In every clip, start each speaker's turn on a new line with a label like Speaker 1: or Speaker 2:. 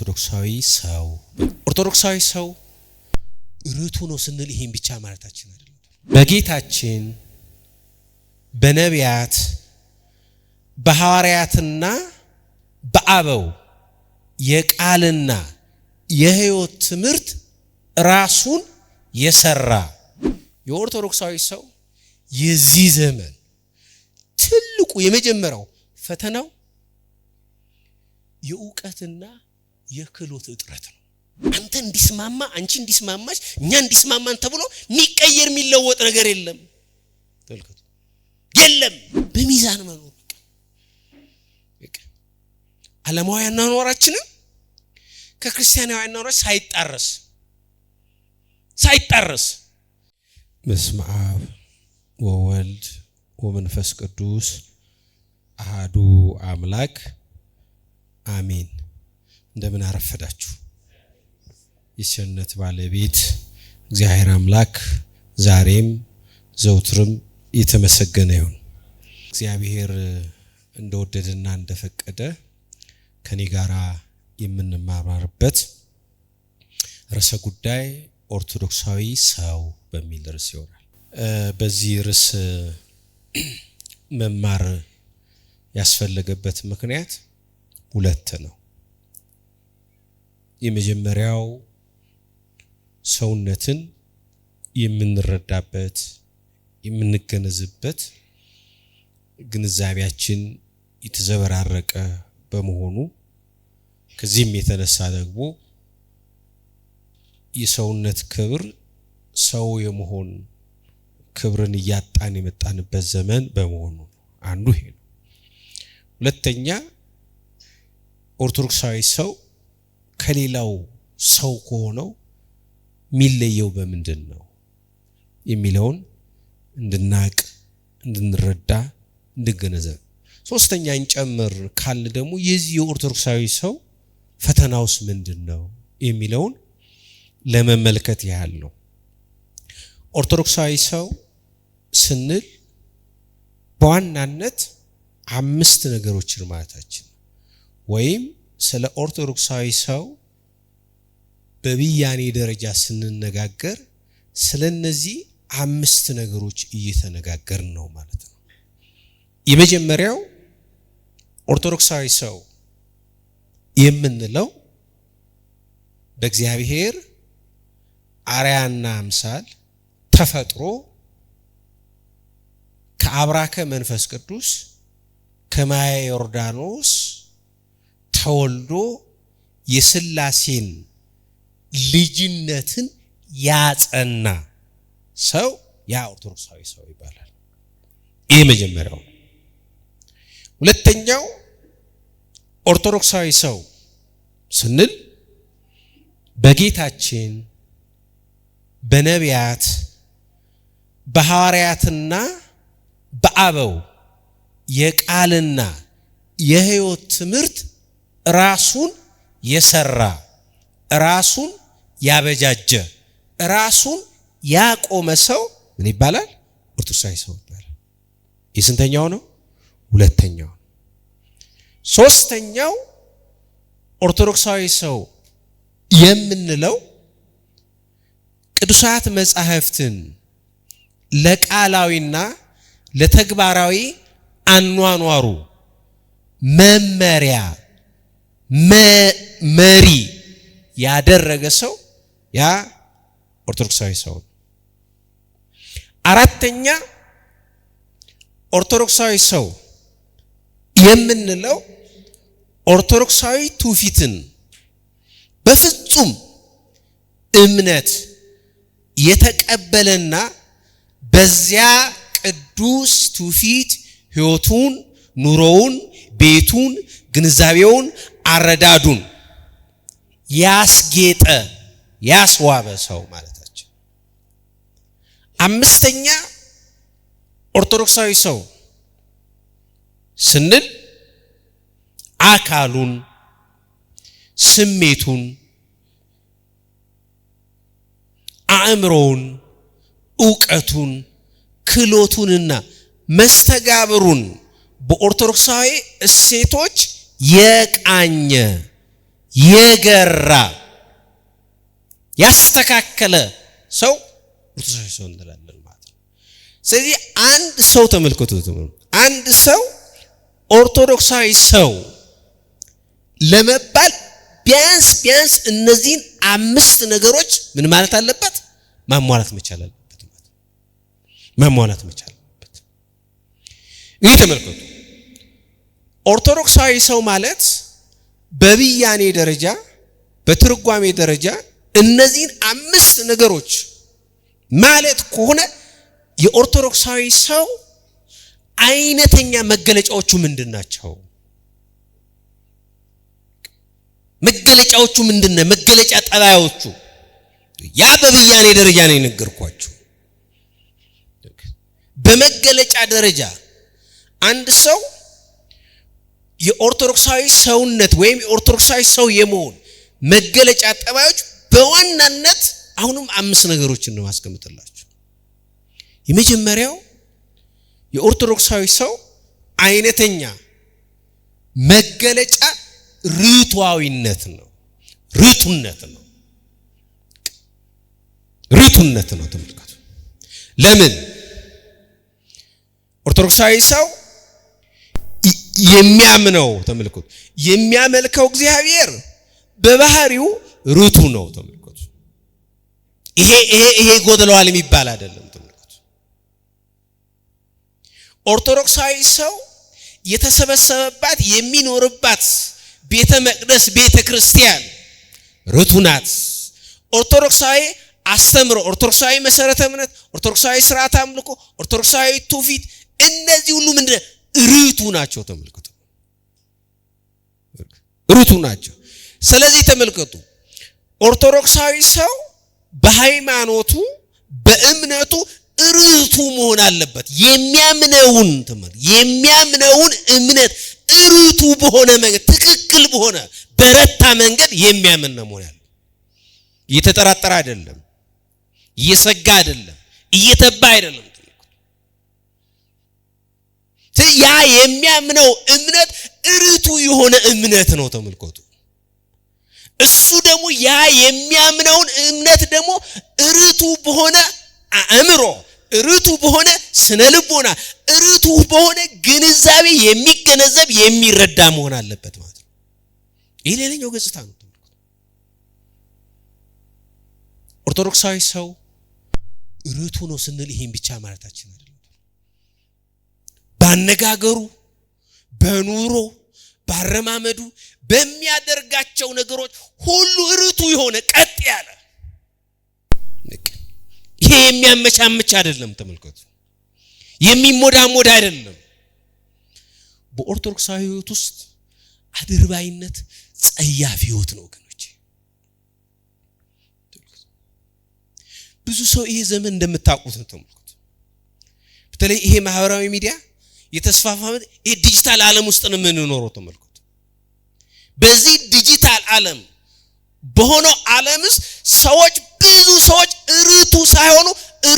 Speaker 1: ኦርቶዶክሳዊ ሰው ርቱ ነው ስንል ይሄን ብቻ ማለታችን አይደለም። በጌታችን በነቢያት በሐዋርያትና በአበው የቃልና የሕይወት ትምህርት ራሱን የሰራ የኦርቶዶክሳዊ ሰው የዚህ ዘመን ትልቁ የመጀመሪያው ፈተናው የእውቀትና የክህሎት እጥረት ነው። አንተ እንዲስማማ አንቺ እንዲስማማሽ እኛ እንዲስማማን ተብሎ የሚቀየር የሚለወጥ ነገር የለም። ተልከቱ የለም። በሚዛን መኖር በቃ ዓለማዊ አኗኗራችንን ከክርስቲያናዊ አኗኗር ሳይጣረስ በስመ አብ ወወልድ ወመንፈስ ቅዱስ አሐዱ አምላክ አሜን። እንደምን አረፈዳችሁ። የቸርነት ባለቤት እግዚአብሔር አምላክ ዛሬም ዘውትርም የተመሰገነ ይሁን። እግዚአብሔር እንደወደደና እንደፈቀደ ከኔ ጋራ የምንማማርበት ርዕሰ ጉዳይ ኦርቶዶክሳዊ ሰው በሚል ርዕስ ይሆናል። በዚህ ርዕስ መማር ያስፈልገበት ምክንያት ሁለት ነው። የመጀመሪያው ሰውነትን የምንረዳበት የምንገነዝበት ግንዛቤያችን የተዘበራረቀ በመሆኑ ከዚህም የተነሳ ደግሞ የሰውነት ክብር ሰው የመሆን ክብርን እያጣን የመጣንበት ዘመን በመሆኑ አንዱ ይሄ ነው። ሁለተኛ ኦርቶዶክሳዊ ሰው ከሌላው ሰው ከሆነው የሚለየው በምንድን ነው የሚለውን እንድናቅ እንድንረዳ እንድንገነዘብ፣ ሶስተኛ እንጨምር ካል ደግሞ የዚህ የኦርቶዶክሳዊ ሰው ፈተናውስ ምንድነው የሚለውን ለመመልከት ያህል ነው። ኦርቶዶክሳዊ ሰው ስንል በዋናነት 5 ነገሮችን ማለታችን ወይም ስለ ኦርቶዶክሳዊ ሰው በብያኔ ደረጃ ስንነጋገር ስለነዚህ 5 ነገሮች እየተነጋገርን ነው ማለት ነው። የመጀመሪያው ኦርቶዶክሳዊ ሰው የምንለው በእግዚአብሔር አርአያና አምሳል ተፈጥሮ ከአብራከ መንፈስ ቅዱስ ከማየ ዮርዳኖስ ተወልዶ የሥላሴን ልጅነትን ያጸና ሰው ያ ኦርቶዶክሳዊ ሰው ይባላል። ይሄ መጀመሪያው። ሁለተኛው ኦርቶዶክሳዊ ሰው ስንል በጌታችን በነቢያት በሐዋርያትና በአበው የቃልና የሕይወት ትምህርት ራሱን የሰራ ራሱን ያበጃጀ ራሱን ያቆመ ሰው ምን ይባላል? ኦርቶዶክሳዊ ሰው ይባላል። የስንተኛው ነው? ሁለተኛው። ሶስተኛው ኦርቶዶክሳዊ ሰው የምንለው ቅዱሳት መጻሕፍትን ለቃላዊና ለተግባራዊ አኗኗሩ መመሪያ መሪ ያደረገ ሰው ያ ኦርቶዶክሳዊ ሰው። አራተኛ ኦርቶዶክሳዊ ሰው የምንለው ኦርቶዶክሳዊ ትውፊትን በፍጹም እምነት የተቀበለና በዚያ ቅዱስ ትውፊት ሕይወቱን ኑሮውን ቤቱን ግንዛቤውን አረዳዱን ያስጌጠ ያስዋበ ሰው ማለታችን። አምስተኛ ኦርቶዶክሳዊ ሰው ስንል አካሉን ስሜቱን አእምሮውን ዕውቀቱን ክህሎቱንና መስተጋብሩን በኦርቶዶክሳዊ እሴቶች የቃኘ የገራ ያስተካከለ ሰው ኦርቶዶክሳዊ ሰው እንላለን ማለት ነው። ስለዚህ አንድ ሰው ተመልከቱት፣ አንድ ሰው ኦርቶዶክሳዊ ሰው ለመባል ቢያንስ እነዚህን 5 ነገሮች ምን ማለት አለበት? ማሟላት መቻል አለበት ማለት ነው። ማሟላት መቻል አለበት። ይህ ተመልከቱ፣ ኦርቶዶክሳዊ ሰው ማለት በብያኔ ደረጃ በትርጓሜ ደረጃ እነዚህን 5 ነገሮች ማለት ከሆነ የኦርቶዶክሳዊ ሰው አይነተኛ መገለጫዎቹ ምንድናቸው? መገለጫዎቹ ምንድነው? መገለጫ ጠባዮቹ ያ በብያኔ ደረጃ ነው የነገርኳችሁ። በመገለጫ ደረጃ አንድ ሰው የኦርቶዶክሳዊ ሰውነት ወይም የኦርቶዶክሳዊ ሰው የመሆን መገለጫ ጠባዮች በዋናነት አሁንም 5 ነገሮችን ነው ማስቀምጥላችሁ። የመጀመሪያው የኦርቶዶክሳዊ ሰው አይነተኛ መገለጫ ርቱዓዊነት ነው። ርቱነት ነው። ተመልከቱ። ለምን ኦርቶዶክሳዊ ሰው የሚያምነው ተመልከቱ፣ የሚያመልከው እግዚአብሔር በባህሪው ርቱ ነው። ተመልከቱ። ይሄ ጎደለዋል የሚባል አይደለም። ተመልከቱ። ኦርቶዶክሳዊ ሰው የተሰበሰበባት የሚኖርባት ቤተ መቅደስ ቤተ ክርስቲያን ርቱ ናት። ኦርቶዶክሳዊ አስተምሮ፣ ኦርቶዶክሳዊ መሰረተ እምነት፣ ኦርቶዶክሳዊ ስርዓት አምልኮ፣ ኦርቶዶክሳዊ ትውፊት እነዚህ ሁሉ ምንድነው? ርቱ ናቸው። ተመልከቱ፣ ርቱ ናቸው። ስለዚህ ተመልከቱ፣ ኦርቶዶክሳዊ ሰው በሃይማኖቱ በእምነቱ ርቱ መሆን አለበት። የሚያምነውን እምነት ርቱ በሆነ መንገድ፣ ትክክል በሆነ በረታ መንገድ የሚያምን ነው መሆን ያለው። እየተጠራጠረ አይደለም፣ እየሰጋ አይደለም፣ እየተባ አይደለም። ያ የሚያምነው እምነት ርቱ የሆነ እምነት ነው። ተመልከቱ። እሱ ደግሞ ያ የሚያምነውን እምነት ደግሞ ርቱ በሆነ አእምሮ፣ ርቱ በሆነ ስነ ልቦና፣ ርቱ በሆነ ግንዛቤ የሚገነዘብ የሚረዳ መሆን አለበት ማለት ነው። ይህ ሌላኛው ገጽታ ነው። ኦርቶዶክሳዊ ሰው ርቱ ነው ስንል ይሄን ብቻ ማለታችን አይደለም። ባነጋገሩ፣ በኑሮ፣ ባረማመዱ፣ በሚያደርጋቸው ነገሮች ሁሉ ርቱ የሆነ ቀጥ ያለ ይሄ የሚያመቻመች አይደለም። ተመልከቱ፣ የሚሞዳሞድ አይደለም። በኦርቶዶክሳዊ ሕይወት ውስጥ አድርባይነት ጸያፍ ሕይወት ነው ወገኖች። ብዙ ሰው ይሄ ዘመን እንደምታውቁት ነው። ተመልከቱ፣ በተለይ ይሄ ማህበራዊ ሚዲያ የተስፋፋበት ይሄ ዲጂታል ዓለም ውስጥ ነው የምንኖረው። ተመልከቱ፣ በዚህ ዲጂታል ዓለም በሆነው ዓለም ውስጥ ሰዎች ብዙ ሰዎች ርቱ ሳይሆኑ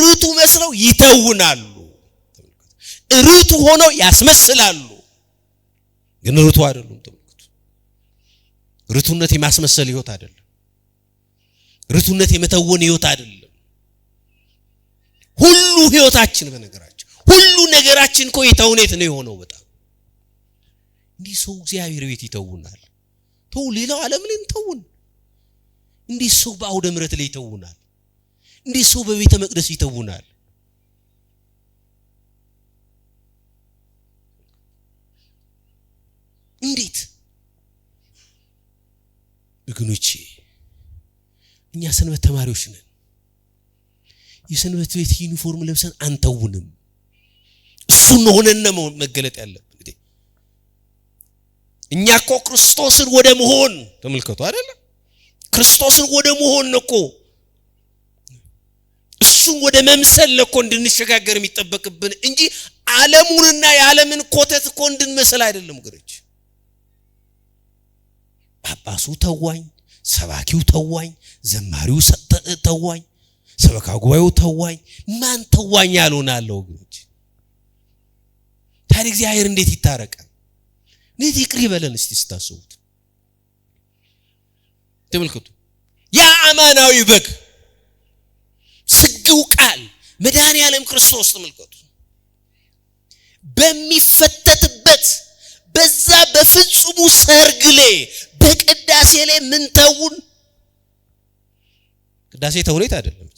Speaker 1: ርቱ መስለው ይተውናሉ። ርቱ ሆነው ያስመስላሉ፣ ግን ርቱ አይደሉም። ተመልከቱ፣ ርቱነት የማስመሰል ህይወት አይደለም። ርቱነት የመተወን ህይወት አይደለም። ሁሉ ህይወታችን በነገራችን ሁሉ ነገራችን እኮ የተውኔት ነው የሆነው። በጣም እንዲህ ሰው እግዚአብሔር ቤት ይተውናል። ተው ሌላው ዓለም ላይ እንተውን። እንዲህ ሰው በአውደ ምሕረት ላይ ይተውናል። እንዲህ ሰው በቤተ መቅደስ ይተውናል። እንዴት ወገኖቼ፣ እኛ ሰንበት ተማሪዎች ነን። የሰንበት ቤት ዩኒፎርም ለብሰን አንተውንም። እሱን ሆነን ነው መገለጥ ያለብን። እኛ እኮ ክርስቶስን ወደ መሆን ተመልከቱ አይደለ? ክርስቶስን ወደ መሆን ነው እኮ እሱን ወደ መምሰል ነው እኮ እንድንሸጋገር የሚጠበቅብን እንጂ ዓለሙንና የዓለምን ኮተት እኮ እንድንመስል አይደለም። ግሮች ጳጳሱ ተዋኝ፣ ሰባኪው ተዋኝ፣ ዘማሪው ተዋኝ፣ ሰበካ ጉባኤው ተዋኝ፣ ማን ተዋኝ ያልሆናለው ግሮች። ታዲያ እግዚአብሔር እንዴት ይታረቃል? እንዴት ይቅር ይበለን? እስቲ ስታስቡት ተመልከቱ ያ አማናዊ በግ ስግው ቃል መድኃኒዓለም ክርስቶስ ተመልከቱ በሚፈተትበት በዛ በፍጹሙ ሰርግ ላይ በቅዳሴ ላይ ምን ተውን ቅዳሴ ተውኔት አይደለም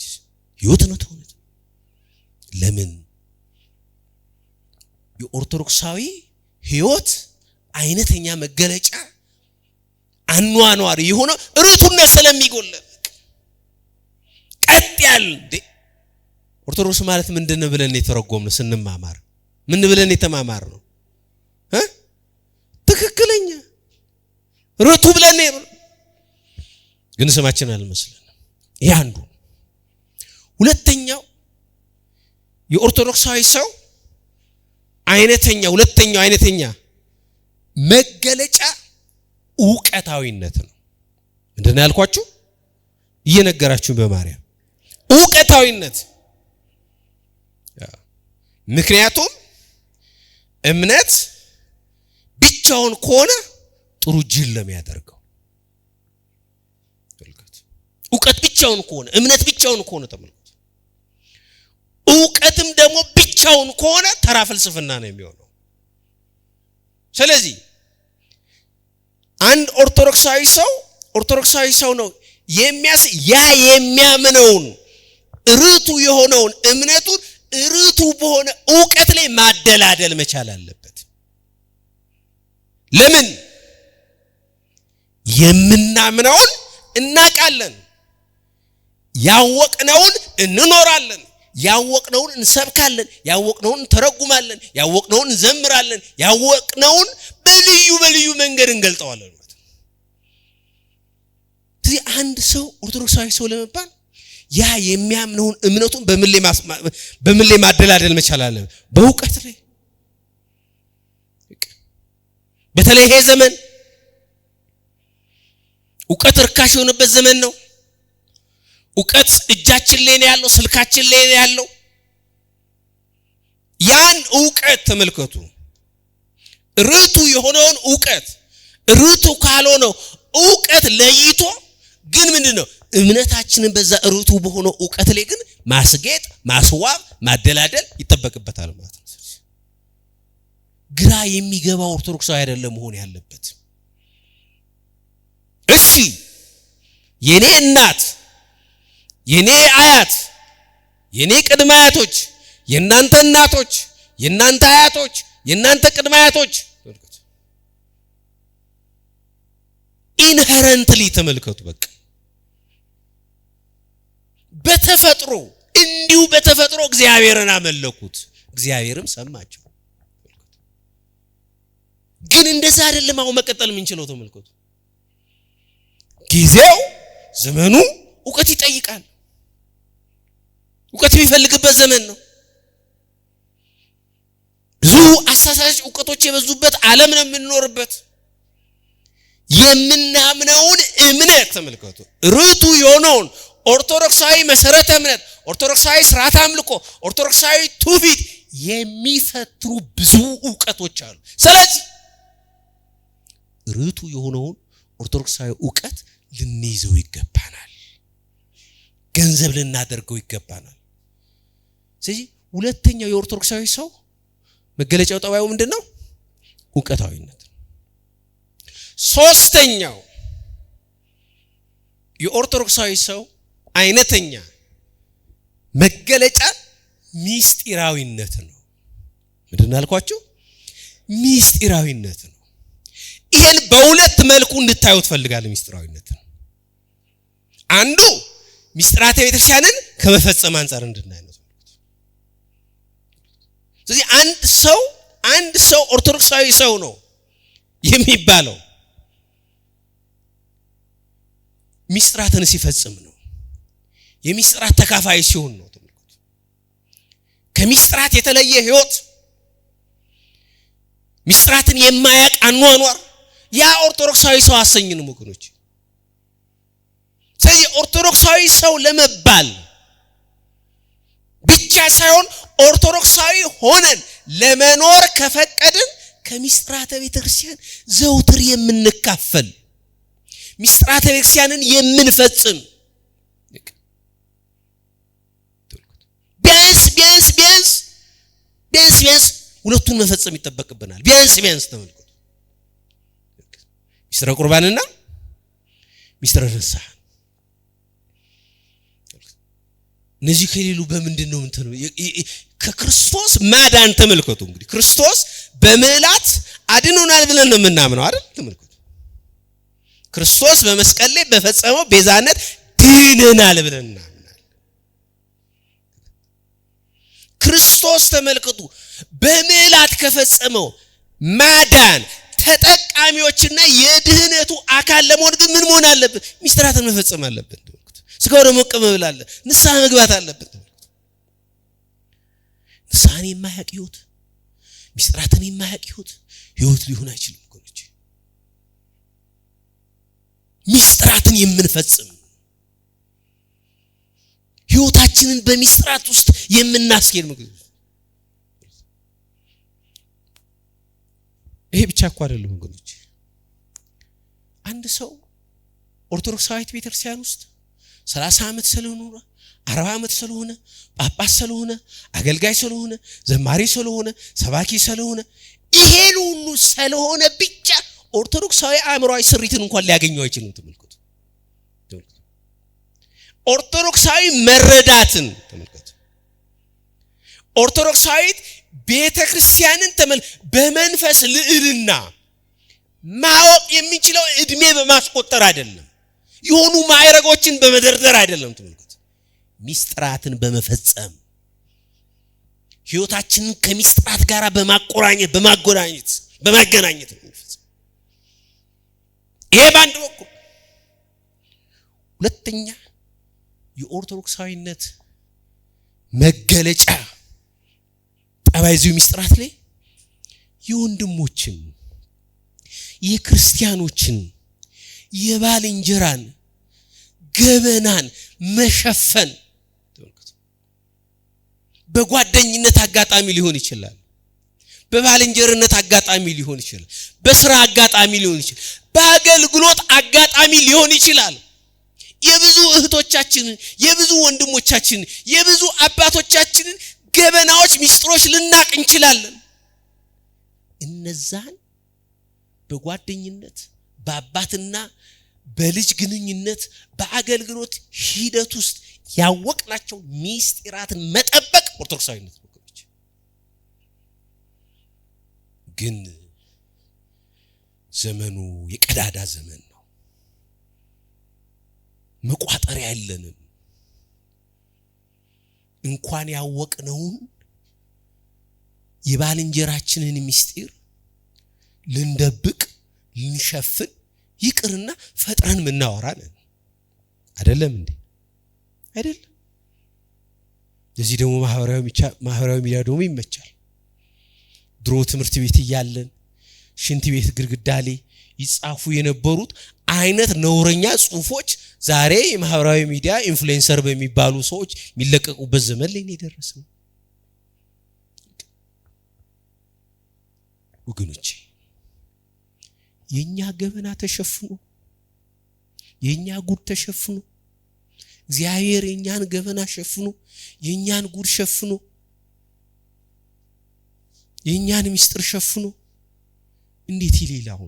Speaker 1: ህይወት ነው ተውኔት ለምን የኦርቶዶክሳዊ ህይወት አይነተኛ መገለጫ አኗኗር የሆነ ርቱነት ስለሚጎል ቀጥ ያለ ኦርቶዶክስ ማለት ምንድነው ብለን የተረጎምነው ስንማማር ምን ብለን የተማማር ነው ትክክለኛ ርቱ ብለን ግን ስማችን አልመስለን ይሄ አንዱ ሁለተኛው የኦርቶዶክሳዊ ሰው ሁለተኛው አይነተኛ መገለጫ ዕውቀታዊነት ነው ምንድነው ያልኳችሁ እየነገራችሁ በማርያም ዕውቀታዊነት ምክንያቱም እምነት ብቻውን ከሆነ ጥሩ ጅል ለሚያደርገው ዕውቀት ብቻውን ከሆነ እምነት ብቻውን ከሆነ ተመልከቱ ዕውቀትም ደግሞ ብቻውን ከሆነ ተራ ፍልስፍና ነው የሚሆነው ስለዚህ አንድ ኦርቶዶክሳዊ ሰው ነው የሚያምነውን ርቱ የሆነውን እምነቱን ርቱ በሆነ ዕውቀት ላይ ማደላደል መቻል አለበት ለምን የምናምነውን እናቃለን ያወቅነውን እንኖራለን ያወቅነውን እንሰብካለን ያወቅነውን ተረጉማለን ያወቅነውን እንዘምራለን ያወቅነውን በልዩ መንገድ እንገልጠዋለን ስለዚህ አንድ ሰው ኦርቶዶክሳዊ ሰው ለመባል ያ የሚያምነውን እምነቱን በምን ላይ ማደላደል መቻል አለበት በዕውቀት ላይ በተለይ ይሄ ዘመን ዕውቀት ርካሽ የሆነበት ዘመን ነው ዕውቀት እጃችን ላይ ነው ያለው ስልካችን ላይ ነው ያለው ያን ዕውቀት ተመልከቱ ርቱ የሆነውን ዕውቀት ርቱ ካልሆነው ዕውቀት ለይቶ ግን ምንድነው እምነታችንን በዛ ርቱ በሆነው ዕውቀት ላይ ግን ማስጌጥ ማስዋብ ማደላደል ይተበቅበታል ማለት ነው ግራ የሚገባ ኦርቶዶክሳዊ አይደለም መሆን ያለበት እሺ የኔ እናት የኔ አያት የኔ ቅድመ አያቶች የናንተ እናቶች የናንተ አያቶች የናንተ ቅድመ አያቶች ኢንሄረንትሊ ተመልከቱ በቃ በተፈጥሮ እንዲሁ በተፈጥሮ እግዚአብሔርን አመለኩት እግዚአብሔርም ሰማቸው ግን እንደዛ አይደለም አሁን መቀጠል ምንችለው ተመልከቱ ጊዜው ዘመኑ ዕውቀት ይጠይቃል ዕውቀት የሚፈልግበት ዘመን ነው ብዙ አሳሳች ዕውቀቶች የበዙበት ዓለም ነው የምንኖርበት የምናምነውን እምነት ተመልከቱ ርቱ የሆነውን ኦርቶዶክሳዊ መሰረተ እምነት ኦርቶዶክሳዊ ሥርዓተ አምልኮ ኦርቶዶክሳዊ ትውፊት የሚፈትሩ ብዙ ዕውቀቶች አሉ ስለዚህ ርቱ የሆነውን ኦርቶዶክሳዊ ዕውቀት ልንይዘው ይገባናል ገንዘብ ልናደርገው ይገባናል ስለዚህ ሁለተኛው የኦርቶዶክሳዊ ሰው መገለጫው ጠባዩ ምንድነው ዕውቀታዊነት ሶስተኛው የኦርቶዶክሳዊ ሰው አይነተኛ መገለጫ ሚስጢራዊነት ነው ምንድነው ያልኳችሁ ሚስጢራዊነት ነው ይሄን በሁለት መልኩ እንድታዩት ፈልጋለሁ ሚስጥራዊነት አንዱ ሚስጥራተ ቤተክርስቲያንን ከመፈጸም አንፃር እንድናይ ነው ስለዚህ አንድ ሰው ኦርቶዶክሳዊ ሰው ነው የሚባለው ሚስጥራትን ሲፈጽም ነው የሚስጥራት ተካፋይ ሲሆን ነው ተመልከቱ ከሚስጥራት የተለየ ህይወት ሚስጥራትን የማያቅ አኗኗር ያ ኦርቶዶክሳዊ ሰው አሰኝንም ወገኖች ስለዚህ ኦርቶዶክሳዊ ሰው ለመባል ብቻ ሳይሆን ኦርቶዶክሳዊ ሆነን ለመኖር ከፈቀድን ከሚስጥራተ ቤተክርስቲያን ዘውትር የምንካፈል ሚስጥራተ ቤተክርስቲያንን የምንፈጽም ቢያንስ ሁለቱን መፈጸም ይተበቅብናል። ቢያንስ ተመልከቱ፣ ሚስጥረ ቁርባንና ሚስጥረ ንስሐ። እነዚህ ከሌሉ በምንድነው እንተነው ከክርስቶስ ማዳን ተመልከቱ። እንግዲህ ክርስቶስ በመላት አድኖናል ብለን ነው የምናምነው አይደል? ተመልከቱ፣ ክርስቶስ በመስቀል ላይ በፈጸመው ቤዛነት ድነናል ብለን እናምናለን። ክርስቶስ ተመልከቱ በመላት ከፈጸመው ማዳን ተጠቃሚዎችና የድህነቱ አካል ለመሆን ግን ምን መሆን አለብን? ሚስጥራትን መፈጸም አለብን። ስጋው ደግሞ መቀበል አለ፣ ንስሐ መግባት አለብን። ንስሐን የማያውቅ ሕይወት፣ ሚስጥራትን የማያውቅ ሕይወት ሊሆን አይችልም። ወገኖች ሚስጥራትን የምንፈጽም ሕይወታችንን በሚስጥራት ውስጥ የምናስኬድ ምግብ። ይሄ ብቻ እኮ አይደለም ወገኖች። አንድ ሰው ኦርቶዶክሳዊት ቤተክርስቲያን ውስጥ 30 ዓመት ስለሆነ 40 ዓመት ስለሆነ ጳጳስ ስለሆነ አገልጋይ ስለሆነ ዘማሪ ስለሆነ ሰባኪ ስለሆነ ይሄን ሁሉ ስለሆነ ብቻ ኦርቶዶክሳዊ አእምሮአዊ ስሪትን እንኳን ሊያገኘው አይችልም። ተመልከቱ፣ ኦርቶዶክሳዊ መረዳትን ተመልከቱ። ኦርቶዶክሳዊት ቤተክርስቲያንን በመንፈስ ልዕልና ማወቅ የሚችለው እድሜ በማስቆጠር አይደለም፣ የሆኑ ማዕረጎችን በመደርደር አይደለም። ተመልከቱ፣ ሚስጥራትን በመፈጸም ሕይወታችንን ከሚስጥራት ጋር በማገናኘት ነው። ይሄ ባንድ በኩል። ሁለተኛ የኦርቶዶክሳዊነት መገለጫ ጠባይዚው ሚስጥራት ላይ የወንድሞችን የክርስቲያኖችን የባልንጀራን ገበናን መሸፈን በጓደኝነት አጋጣሚ ሊሆን ይችላል፣ በባልንጀርነት አጋጣሚ ሊሆን ይችላል፣ በስራ አጋጣሚ ሊሆን ይችላል፣ በአገልግሎት አጋጣሚ ሊሆን ይችላል። የብዙ እህቶቻችን የብዙ ወንድሞቻችን የብዙ አባቶቻችን ገበናዎች ሚስጥሮች ልናቅ እንችላለን። እነዛን በጓደኝነት በአባትና በልጅ ግንኙነት በአገልግሎት ሂደት ውስጥ ያወቅናቸው ሚስጥራትን መጠበቅ ኦርቶዶክሳዊነት ነው። ግን ዘመኑ የቀዳዳ ዘመን ነው። መቋጠሪያ የለንም። እንኳን ያወቅነውን የባልንጀራችንን ሚስጥር ልንደብቅ ልንሸፍን ይቅርና ፈጥረን ምናወራለን አይደለም እንዴ? አይደለም። ለዚህ ደግሞ ማህበራዊ ሚዲያ ደግሞ ይመቻል። ድሮ ትምህርት ቤት እያለን ሽንት ቤት ግድግዳ ላይ ይጻፉ የነበሩት አይነት ነውረኛ ጽሁፎች ዛሬ የማህበራዊ ሚዲያ ኢንፍሉዌንሰር በሚባሉ ሰዎች የሚለቀቁበት ዘመን ላይ ነው የደረሰው። ወገኖቼ የኛ ገበና ተሸፍኖ የኛ ጉድ ተሸፍኖ እግዚአብሔር የኛን ገበና ሸፍኖ የኛን ጉድ ሸፍኖ የኛን ሚስጥር ሸፍኖ እንዴት ይሌላው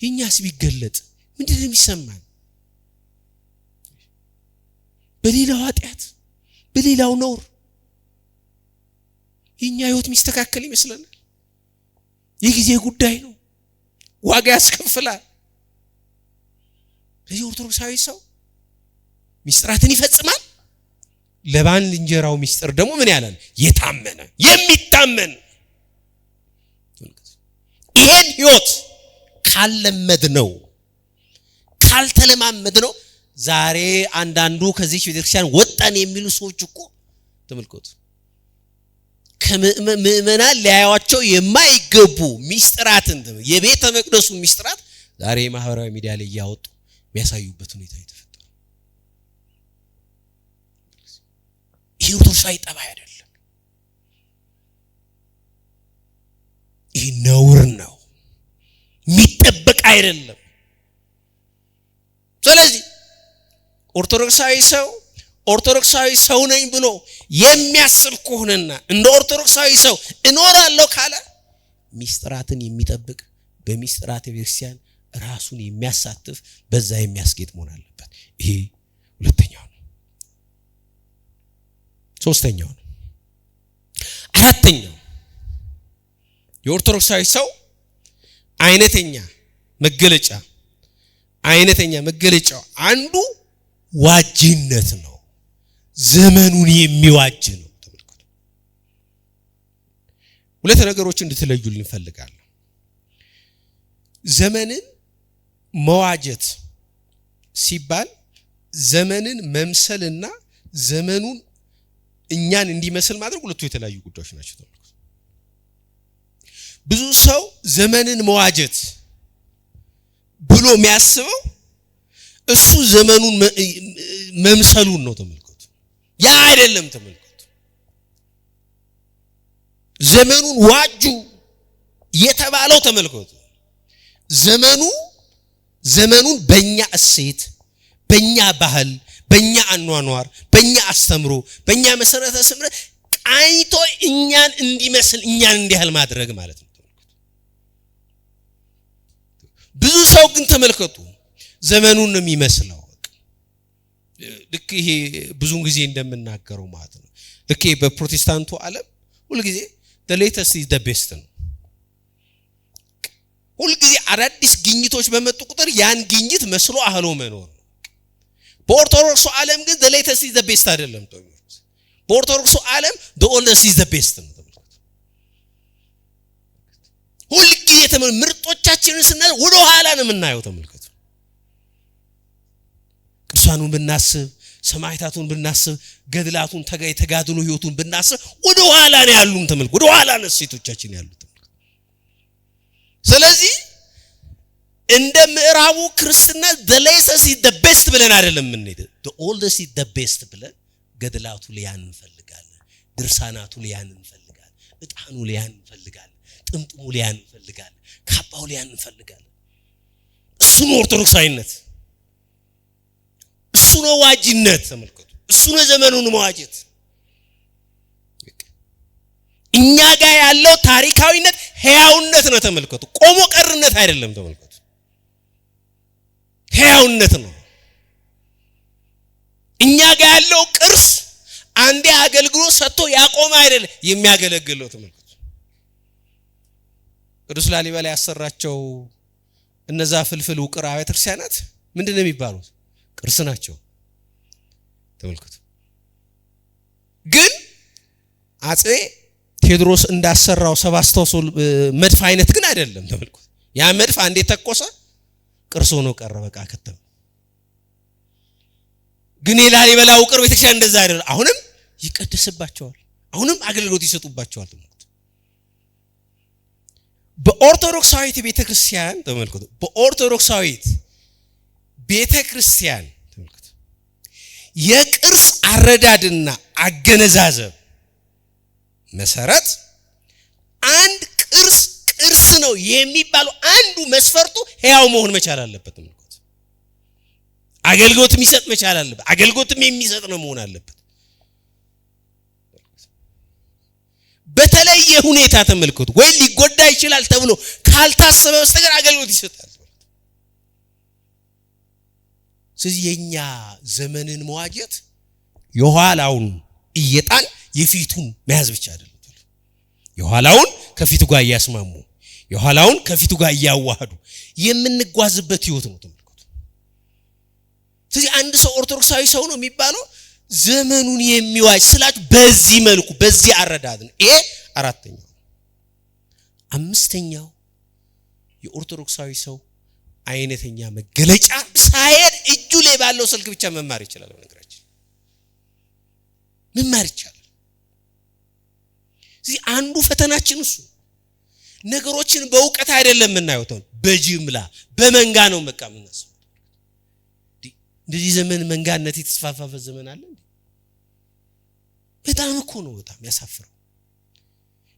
Speaker 1: የኛስ ቢገለጥ ምንድነው የሚሰማን? በሌላው ኃጢአት በሌላው ነውር የኛ ህይወት ሚስተካከል ይመስለናል። የጊዜ ጉዳይ ነው፣ ዋጋ ያስከፍላል። ለዚህ ኦርቶዶክሳዊ ሰው ሚስጥራትን ይፈጽማል። ለባልንጀራው ሚስጥር ደግሞ ምን ያላል? የታመነ የሚታመን። ይሄን ህይወት ካልለመድነው ካልተለማመድነው ዛሬ አንዳንዱ ከዚህ ቤተክርስቲያን ወጣን የሚሉ ሰዎች እኮ ተመልከቱ ከምእመናን ሊያዩዋቸው የማይገቡ ሚስጥራትን የቤተ መቅደሱ ሚስጥራት ዛሬ ማህበራዊ ሚዲያ ላይ ያወጡ የሚያሳዩበት ሁኔታ የተፈጠረ። ይሄ ኦርቶዶክሳዊ ጠባይ አይደለም። ይሄ ነውር ነው፣ የሚጠበቅ አይደለም። ኦርቶዶክሳዊ ሰው ነኝ ብሎ የሚያስብ ከሆነና እንደ ኦርቶዶክሳዊ ሰው እኖራለሁ ካለ ሚስጥራትን የሚጠብቅ በሚስጥራት ቤተክርስቲያን ራሱን የሚያሳትፍ በዛ የሚያስጌጥ መሆን አለበት። ይሄ ሁለተኛው ነው። ሶስተኛው ነው። አራተኛው የኦርቶዶክሳዊ ሰው አይነተኛ መገለጫው አንዱ ዋጅነት ነው። ዘመኑን የሚዋጅ ነው። ተመልከቱ። ሁለት ነገሮች እንድትለዩልን እንፈልጋለን። ዘመንን መዋጀት ሲባል ዘመንን መምሰልና ዘመኑን እኛን እንዲመስል ማድረግ ሁለቱ የተለያዩ ጉዳዮች ናቸው። ተመልከቱ። ብዙ ሰው ዘመንን መዋጀት ብሎ የሚያስበው እሱ ዘመኑን መምሰሉን ነው። ተመልከቱ። ያ አይደለም። ተመልከቱ። ዘመኑን ዋጁ የተባለው ተመልከቱ ዘመኑን በእኛ እሴት፣ በእኛ ባህል፣ በእኛ አኗኗር፣ በእኛ አስተምሮ፣ በእኛ መሰረተ ስምረት ቃኝቶ እኛን እንዲመስል እኛን እንዲያህል ማድረግ ማለት ነው። ብዙ ሰው ግን ተመልከቱ ዘመኑን ነው የሚመስለው። ልክ ይሄ ብዙውን ጊዜ እንደምናገረው ማለት ነው። ልክ በፕሮቴስታንቱ ዓለም ሁሉ ጊዜ the latest is the best ነው። ሁሉ ጊዜ አዳዲስ ግኝቶች በመጡ ቁጥር ያን ግኝት መስሎ አህሎ መኖር ነው። በኦርቶዶክሱ ዓለም ግን the latest is the best አይደለም። በኦርቶዶክሱ ዓለም the oldest is the best ነው። ሁሉ ጊዜ ምርጦቻችንን ስናይ ወደ ኋላ ነው የምናየው። ተመልከቱ። ቅዱሳኑን ብናስብ፣ ሰማዕታቱን ብናስብ፣ ገድላቱን ተጋድሎ ህይወቱን ብናስብ ወደ ኋላ ነው ያሉን። ተመልከቱ። ወደ ኋላ ነው ሴቶቻችን ያሉት። ስለዚህ እንደ ምዕራቡ ክርስትና the latest is the best ብለን አይደለም የምንሄደው። the oldest is the best ብለን ገድላቱ ሊያን እንፈልጋለን፣ ድርሳናቱ ሊያን እንፈልጋለን፣ ዕጣኑ ሊያን እንፈልጋለን፣ ጥምጥሙ ሊያን እንፈልጋለን፣ ካባው ሊያን እንፈልጋለን። እሱ ነው ኦርቶዶክሳዊነት፣ እሱ ነው ዋጅነት። ተመልከቱ። እሱ ነው ዘመኑን መዋጀት። እኛ ጋር ያለው ታሪካዊነት ሕያውነት ነው። ተመልከቱ። ቆሞ ቀርነት አይደለም። ተመልከቱ። ሕያውነት ነው። እኛ ጋር ያለው ቅርስ አንዴ አገልግሎት ሰጥቶ ያቆመ አይደለም፣ የሚያገለግለው። ተመልከቱ። ቅዱስ ላሊበላ ያሰራቸው እነዛ ፍልፍል ውቅር አብያተ ክርስቲያናት ምንድነው የሚባሉት? ቅርስ ናቸው። ተመልከቱ። ግን አጼ ቴዎድሮስ እንዳሰራው ሰባስቶስ መድፍ አይነት ግን አይደለም። ተመልከቱ። ያ መድፍ አንዴ ተቆሰ ቅርስ ሆኖ ቀረ፣ በቃ ከተም። ግን የላሊበላ ውቅር ቤተክርስቲያን እንደዛ አይደለም። አሁንም ይቀደስባቸዋል፣ አሁንም አገልግሎት ይሰጡባቸዋል። ተመልከቱ። በኦርቶዶክሳዊት ቤተክርስቲያን ተመልከቱ። በኦርቶዶክሳዊት ቤተክርስቲያን ተመልከቱ። የቅርስ አረዳድና አገነዛዘብ መሰረት አንድ ቅርስ ነው የሚባለው አንዱ መስፈርቱ ሕያው መሆን መቻል አለበት። ተመልከቱ። አገልግሎት የሚሰጥ መቻል አለበት። አገልግሎትም የሚሰጥ ነው መሆን አለበት። በተለየ ሁኔታ ተመልከቱ። ወይ ሊጎዳ ይችላል ተብሎ ካልታሰበ በስተቀር አገልግሎት ይሰጣል። ስለዚህ የኛ ዘመንን መዋጀት የኋላውን እየጣን የፊቱን መያዝ ብቻ አይደለም። የኋላውን ከፊቱ ጋር ያስማሙ፣ የኋላውን ከፊቱ ጋር ያዋሃዱ የምንጓዝበት ህይወት ነው። ተመልከቱ። ስለዚህ አንድ ሰው ኦርቶዶክሳዊ ሰው ነው የሚባለው ዘመኑን የሚዋጅ ስላችሁ በዚህ መልኩ በዚህ አረዳድ ነው። ይሄ አራተኛው። አምስተኛው የኦርቶዶክሳዊ ሰው አይነተኛ መገለጫ ሳይሄድ እጁ ላይ ባለው ስልክ ብቻ መማር ይችላል። በነገራችን መማር ይችላል። እዚህ አንዱ ፈተናችን እሱ ነገሮችን በእውቀት አይደለም የምናየው፣ በጅምላ በመንጋ ነው መቃመናስ። እንደዚህ ዘመን መንጋነት የተስፋፋበት ዘመን አለ። በጣም እኮ ነው በጣም ያሳፍረው።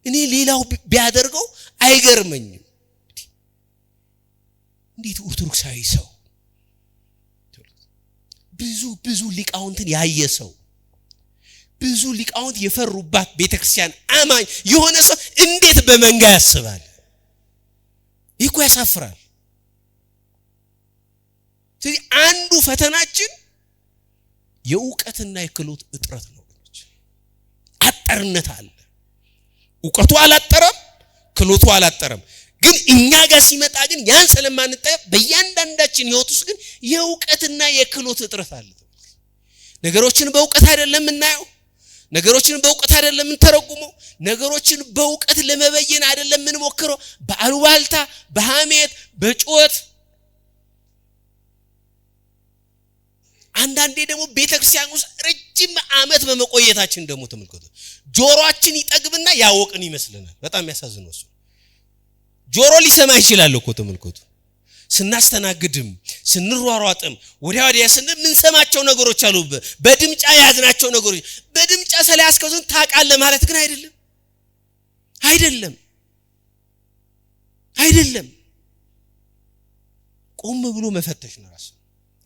Speaker 1: እኔ ሌላው ቢያደርገው አይገርመኝም። እንዴት ኦርቶዶክሳዊ ሰው ብዙ ሊቃውንትን ያየሰው ብዙ ሊቃውንት የፈሩባት ቤተክርስቲያን አማኝ የሆነ ሰው እንዴት በመንጋ ያስባል? ይኮ ያሳፍራል። ስለዚህ አንዱ ፈተናችን የዕውቀትና የክህሎት እጥረት ነው። አጠርነት አለ። ዕውቀቱ አላጠረም፣ ክህሎቱ አላጠረም። ግን እኛ ጋር ሲመጣ ግን ያን ስለማንጠየቅ በእያንዳንዳችን ህይወት ውስጥ ግን የዕውቀትና የክህሎት እጥረት አለ። ነገሮችን በዕውቀት አይደለም እናየው፣ ነገሮችን በዕውቀት አይደለም እንተረጉመው፣ ነገሮችን በዕውቀት ለመበየን አይደለም እንሞክረው። በአሉባልታ፣ በሐሜት፣ በጩኸት አንዳንዴ ደግሞ ቤተክርስቲያን ውስጥ ረጅም ዓመት በመቆየታችን ደግሞ ተመልከቱ ጆሮአችን ይጠግብና ያወቅን ይመስልናል። በጣም ያሳዝነው እሱ ጆሮ ሊሰማ ይችላል እኮ ተመልከቱ። ስናስተናግድም ስንሯሯጥም ወዲያ ምን ሰማቸው ነገሮች አሉ። በድምጫ ያዝናቸው ነገሮች በድምጫ ስለያስከውን ታውቃለህ ማለት ግን አይደለም። ቆም ብሎ መፈተሽ ነው ራስ።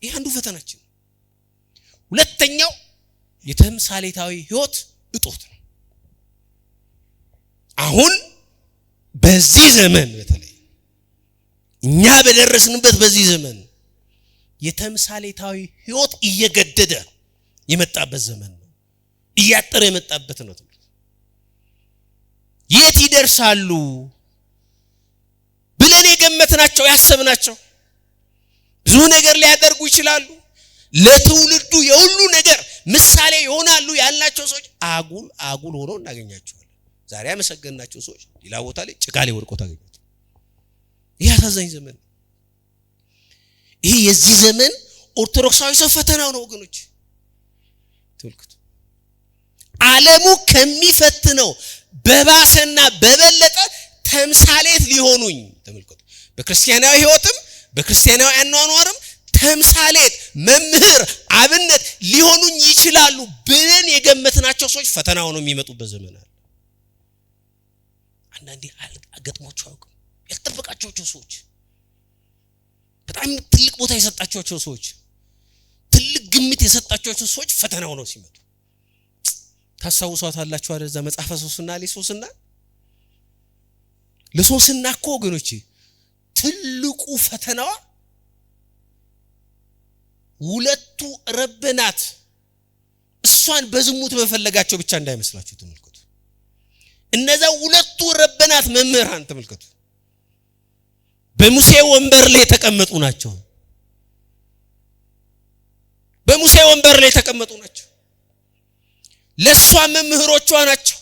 Speaker 1: ይሄ አንዱ ፈተናችን። ሁለተኛው የተምሳሌታዊ ህይወት እጦት ነው። አሁን በዚህ ዘመን በተለይ እኛ በደረስንበት በዚህ ዘመን የተምሳሌታዊ ህይወት እየገደደ የመጣበት ዘመን ነው። እያጠረ የመጣበት ነው። የት ይደርሳሉ ብለን የገመትናቸው ያሰብናቸው ብዙ ነገር ሊያደርጉ ይችላሉ። ለትውልዱ የሁሉ ነገር ምሳሌ ይሆናሉ ያልናቸው ሰዎች አጉል ሆነው እናገኛቸዋለን። ዛሬ ያመሰገንናቸው ሰዎች ሌላ ቦታ ላይ ጭቃ ላይ ወድቀው ታገኛቸው። ይህ አሳዛኝ ዘመን። ይሄ የዚህ ዘመን ኦርቶዶክሳዊ ሰው ፈተናው ነው ወገኖች። ተመልከቱ ዓለሙ ከሚፈትነው በባሰና በበለጠ ተምሳሌት ሊሆኑኝ ተመልከቱ በክርስቲያናዊ ህይወትም በክርስቲያናዊ አኗኗርም ተምሳሌት መምህር አብነት ሊሆኑኝ ይችላሉ ብለን የገመትናቸው ሰዎች ፈተናው ነው የሚመጡበት ዘመን አለ። አንዳንዴ አገጥሟቸው አውቀው ያልተጠበቃቸው ሰዎች በጣም ትልቅ ቦታ የሰጣቸው ሰዎች ትልቅ ግምት የሰጣቸው ሰዎች ፈተናው ነው ሲመጡ ታሳውሷታላችሁ አይደል? እዛ መጽሐፈ ሶስና ለሶስና እኮ ወገኖቼ ትልቁ ፈተናዋ ሁለቱ ረበናት እሷን በዝሙት መፈለጋቸው ብቻ እንዳይመስላችሁ ተመልከቱ። እነዛ ሁለቱ ረበናት መምህራን ተመልከቱ በሙሴ ወንበር ላይ ተቀመጡ ናቸው። በሙሴ ወንበር ላይ ተቀመጡ ናቸው። ለሷ መምህሮቿ ናቸው።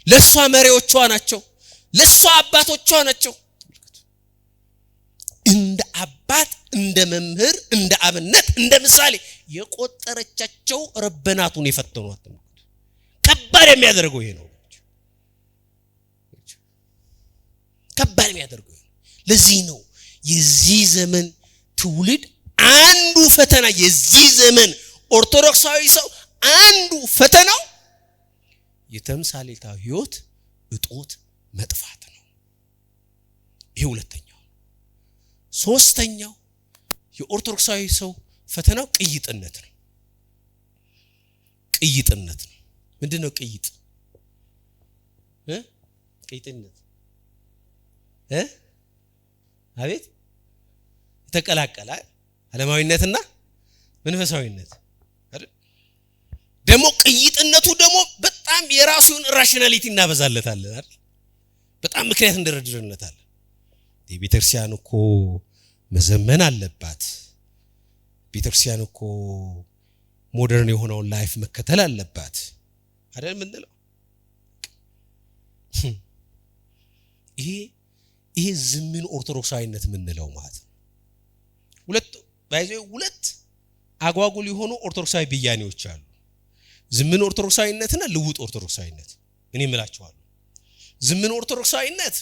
Speaker 1: ለሷ መሪዎቿ ናቸው። ለሷ አባቶቿ ናቸው። እንደ አባት እንደ መምህር እንደ አብነት እንደ ምሳሌ የቆጠረቻቸው ረበናቱን የፈተኗት ነው። ከባድ የሚያደርገው ይሄ ነው። ከባድ የሚያደርገው ለዚህ ነው የዚህ ዘመን ትውልድ አንዱ ፈተና የዚህ ዘመን ኦርቶዶክሳዊ ሰው አንዱ ፈተናው የተምሳሌታዊ ህይወት እጦት መጥፋት ነው። ይሄ ሁለተኛው። ሶስተኛው የኦርቶዶክሳዊ ሰው ፈተናው ቅይጥነት ነው። ቅይጥነት ነው። ምንድነው ቅይጥ? ቅይጥነት አቤት ተቀላቀለ ዓለማዊነትና መንፈሳዊነት አይደል? ደግሞ ቅይጥነቱ ደግሞ በጣም የራሱን ራሽናሊቲ እናበዛለታለን አይደል? በጣም ምክንያት እንደረድረነታል። ቤተክርስቲያን እኮ መዘመን አለባት። ቤተክርስቲያን እኮ ሞደርን የሆነውን ላይፍ መከተል አለባት አይደል? ምንድነው ይሄ ዝምን ኦርቶዶክሳዊነት ምንለው ማለት ነው። ሁለት አጓጉል የሆኑ ኦርቶዶክሳዊ ብያኔዎች አሉ። ዝምን ኦርቶዶክሳዊነትና ልውጥ ኦርቶዶክሳዊነት እኔ እምላቸዋለሁ። ዝምን ኦርቶዶክሳዊነት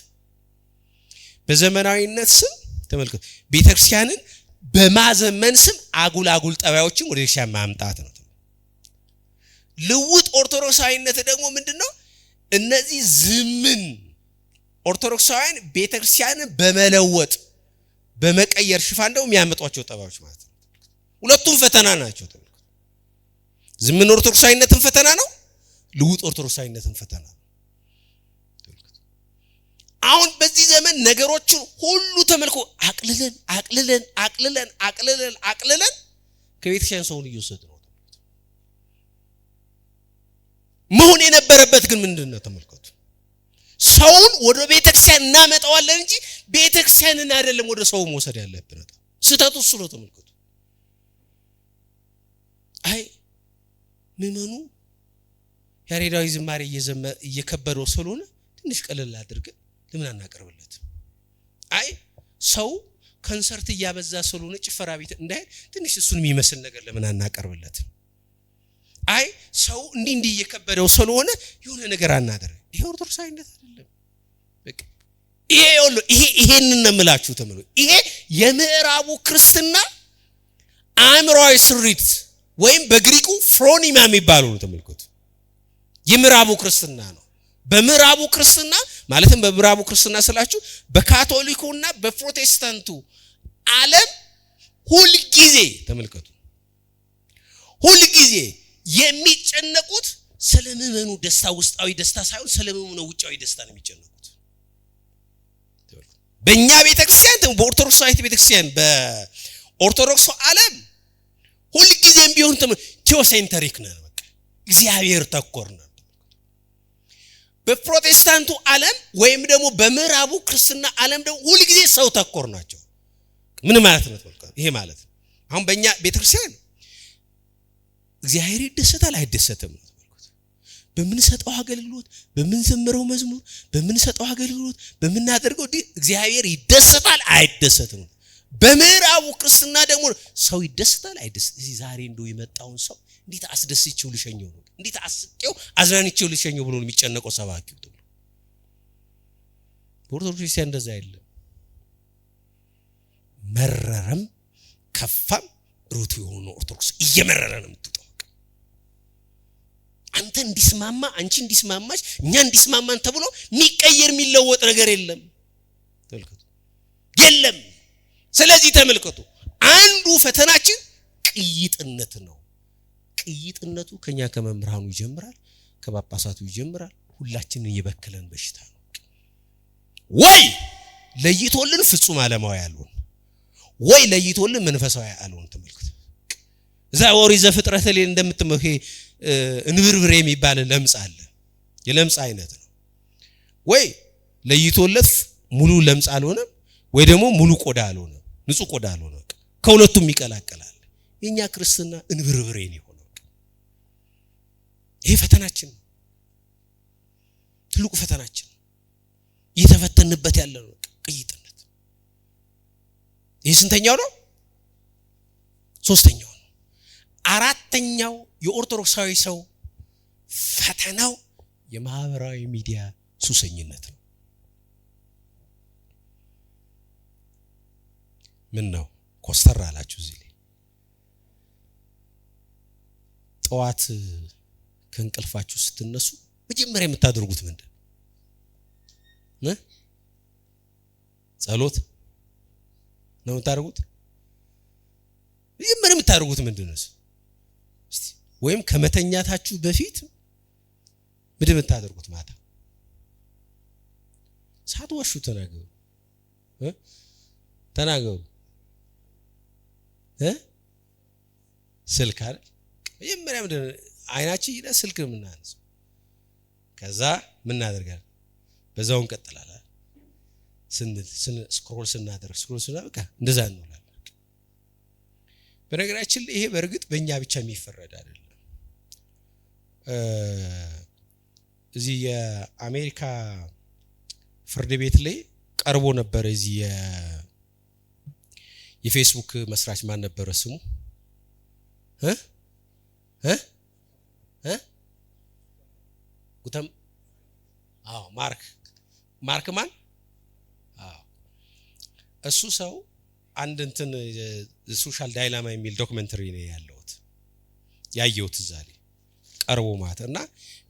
Speaker 1: በዘመናዊነት ስም ተመልከቱ ቤተክርስቲያንን በማዘመን ስም አጉል ጠባዮችን ወደ ክርስቲያን ማምጣት ነው። ልውጥ ኦርቶዶክሳዊነት ደግሞ ምንድነው? እነዚህ ዝምን ኦርቶዶክሳውያን ቤተክርስቲያንን በመለወጥ በመቀየር ሽፋን ደግሞ የሚያመጧቸው ጠባዮች ማለት ነው። ሁለቱም ፈተና ናቸው። ዝምን ኦርቶዶክሳዊነትን ፈተና ነው፣ ልውጥ ኦርቶዶክሳዊነትን ፈተና ነው። አሁን በዚህ ዘመን ነገሮችን ሁሉ ተመልኮ አቅልለን ከቤተክርስቲያን ሰውን እየወሰደ ነው። መሆን የነበረበት ግን ምንድነው? ተመልከቱ። ሰውን ወደ ቤተክርስቲያን እናመጣዋለን እንጂ ቤተክርስቲያንን አይደለም ወደ ሰው መውሰድ ያለብን። ስህተቱ እሱ ነው። ተመልከቱ። አይ ምእመኑ ያሬዳዊ ዝማሬ እየከበደው ስለሆነ ትንሽ ቀለል አድርገን ለምን አናቀርብለት? አይ ሰው ኮንሰርት እያበዛ ስለሆነ ጭፈራ ቤት እንዳይ ትንሽ እሱን የሚመስል ነገር ለምን አናቀርብለት? አይ ሰው እንዲህ እየከበደው ስለሆነ የሆነ ነገር አናደርግ። ይሄ ኦርቶዶክሳዊነት አይደለም። በቃ ይሄንን ነው የምላችሁ። ተመልከቱ። ይሄ የምዕራቡ ክርስትና አእምሮአዊ ስሪት ወይም በግሪኩ ፍሮኒማ የሚባለው ነው። ተመልከቱ። የምዕራቡ ክርስትና ነው። በምዕራቡ ክርስትና ማለትም በምዕራቡ ክርስትና ስላችሁ በካቶሊኩና በፕሮቴስታንቱ ዓለም ሁሉ ጊዜ ተመልከቱ፣ ሁሉ ጊዜ የሚጨነቁት ስለምእመኑ ደስታ፣ ውስጣዊ ደስታ ሳይሆን ስለምእመኑ ውጫዊ ደስታ ነው የሚጨነቁት። በእኛ ቤተክርስቲያን በኦርቶዶክሳዊት ቤተክርስቲያን በኦርቶዶክሱ ዓለም ሁሉ ጊዜም ቢሆን ቴዎሴንተሪክ ነን። በቃ እግዚአብሔር ተኮር ነን። በፕሮቴስታንቱ ዓለም ወይም ደግሞ በምዕራቡ ክርስትና ዓለም ደግሞ ሁሉ ጊዜ ሰው ተኮር ናቸው። ምን ማለት ነው? ይሄ ማለት አሁን በእኛ ቤተክርስቲያን እግዚአብሔር ይደሰታል አይደሰትም? በምንሰጠው አገልግሎት፣ በምንዘምረው መዝሙር፣ በምንሰጠው አገልግሎት፣ በምናደርገው እግዚአብሔር ይደሰታል አይደሰትም? በምዕራቡ ክርስትና ደግሞ ሰው ይደሰታል አይደሰትም? እዚህ ዛሬ እንደው የመጣውን ሰው እንዴት አስደስቼው ልሸኘው ነው፣ እንዴት አስቄው አዝናንቼው ልሸኘው ብሎ የሚጨነቀው ሰባኪው ነው። በኦርቶዶክስ ክርስቲያን እንደዛ አይደለም። መረረም ከፋም ሩቱ የሆነ ኦርቶዶክስ እየመረረ ነው የምትጠው። አንተ እንዲስማማ አንቺ እንዲስማማሽ እኛ እንዲስማማን ተብሎ የሚቀየር የሚለወጥ ነገር የለም። ተመልከቱ፣ የለም። ስለዚህ ተመልከቱ፣ አንዱ ፈተናችን ቅይጥነት ነው። ቅይጥነቱ ከኛ ከመምህራኑ ይጀምራል፣ ከጳጳሳቱ ይጀምራል። ሁላችንን የበከለን በሽታ ነው። ወይ ለይቶልን ፍጹም ዓለማዊ ያልሆን፣ ወይ ለይቶልን መንፈሳዊ ያልሆን። ተመልከቱ፣ እዛ ኦሪት ዘፍጥረት ላይ እንደምትመሄ እንብርብሬ የሚባል ለምጽ አለ። የለምጽ አይነት ነው። ወይ ለይቶለት ሙሉ ለምጽ አልሆነ፣ ወይ ደግሞ ሙሉ ቆዳ አልሆነ፣ ንጹህ ቆዳ አልሆነ። ከሁለቱም ይቀላቀላል። የኛ ክርስትና እንብርብሬ ነው። ይሄ ፈተናችን ነው። ትልቁ ፈተናችን እየተፈተንበት ያለ ነው ቅይጥነት። ይሄ ስንተኛው ነው? ሶስተኛው ነው። አራተኛው የኦርቶዶክሳዊ ሰው ፈተናው የማህበራዊ ሚዲያ ሱሰኝነት ነው። ምን ነው ኮስተር አላችሁ? እዚህ ላይ ጠዋት ከእንቅልፋችሁ ስትነሱ መጀመሪያ የምታደርጉት ምንድን ነው? ጸሎት ነው የምታደርጉት? መጀመሪያ የምታደርጉት ምንድን ነው? ወይም ከመተኛታችሁ በፊት ምንድን ነው የምታደርጉት? ማታ ሳትዋሹ ተናገሩ። ተናገሩ። ስልክ አይደል? መጀመሪያ ምንድን ነው አይናችን ይላ ስልክ ነው የምናነሳው። ከዛ ምን እናደርጋለን? በዛው እንቀጥላለን። ስክሮል ስናደርግ በቃ እንደዛ እንውላለን። በነገራችን ይሄ በእርግጥ በእኛ ብቻ የሚፈረድ አይደለም። እዚህ የአሜሪካ ፍርድ ቤት ላይ ቀርቦ ነበር። እዚህ የፌስቡክ መስራች ማን ነበረ ስሙ? ጉተም ማርክ ማን? እሱ ሰው አንድ እንትን ሶሻል ዳይላማ የሚል ዶክመንተሪ ነው ያየሁት እዛ ላይ ቀርቦ ማለት እና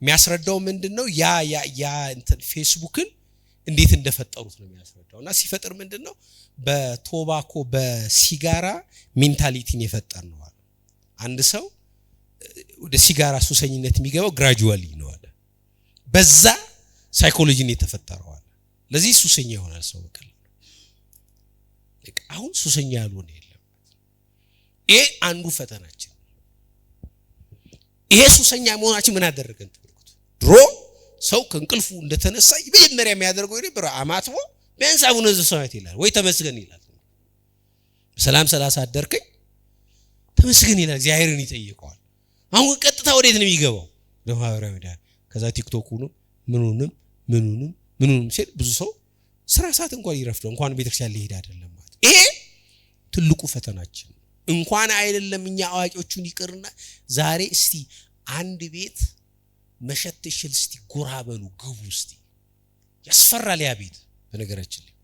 Speaker 1: የሚያስረዳው ምንድነው ያ እንትን ፌስቡክን እንዴት እንደፈጠሩት ነው የሚያስረዳውና ሲፈጥር ምንድነው በቶባኮ በሲጋራ ሜንታሊቲን የፈጠር ነው አለ። አንድ ሰው ወደ ሲጋራ ሱሰኝነት የሚገባው ግራጁዋሊ ነው አለ። በዛ ሳይኮሎጂን የተፈጠረው አለ። ለዚህ ሱሰኛ ይሆናል ሰው በቀል አሁን ሱሰኛ ያልሆነ የለም። ይሄ አንዱ ፈተናችን። ይሄ ሱሰኛ መሆናችን ምን አደረገን ተብልኩት? ድሮ ሰው ከእንቅልፉ እንደተነሳ በመጀመሪያ የሚያደርገው የነበረ አማትቦ ቢያንስ አቡነ ዘበሰማያት ይላል ወይ ተመስገን ይላል። በሰላም ስላሳደርከኝ ተመስገን ይላል፣ እግዚአብሔርን ይጠይቀዋል። አሁን ቀጥታ ወዴት ነው የሚገባው? ለማህበራዊ ሚዲያ። ከዛ ቲክቶኩንም ምኑንም ሲል ብዙ ሰው ስራ ሰዓት እንኳን ይረፍደው እንኳን ቤተክርስቲያን ሊሄድ አይደለም ማለት። ይሄ ትልቁ ፈተናችን እንኳን አይደለም እኛ አዋቂዎቹን ይቅርና ዛሬ እስቲ አንድ ቤት መሸትሽል እስቲ ጎራ በሉ ግቡ እስቲ። ያስፈራል ያ ቤት። በነገራችን ላይ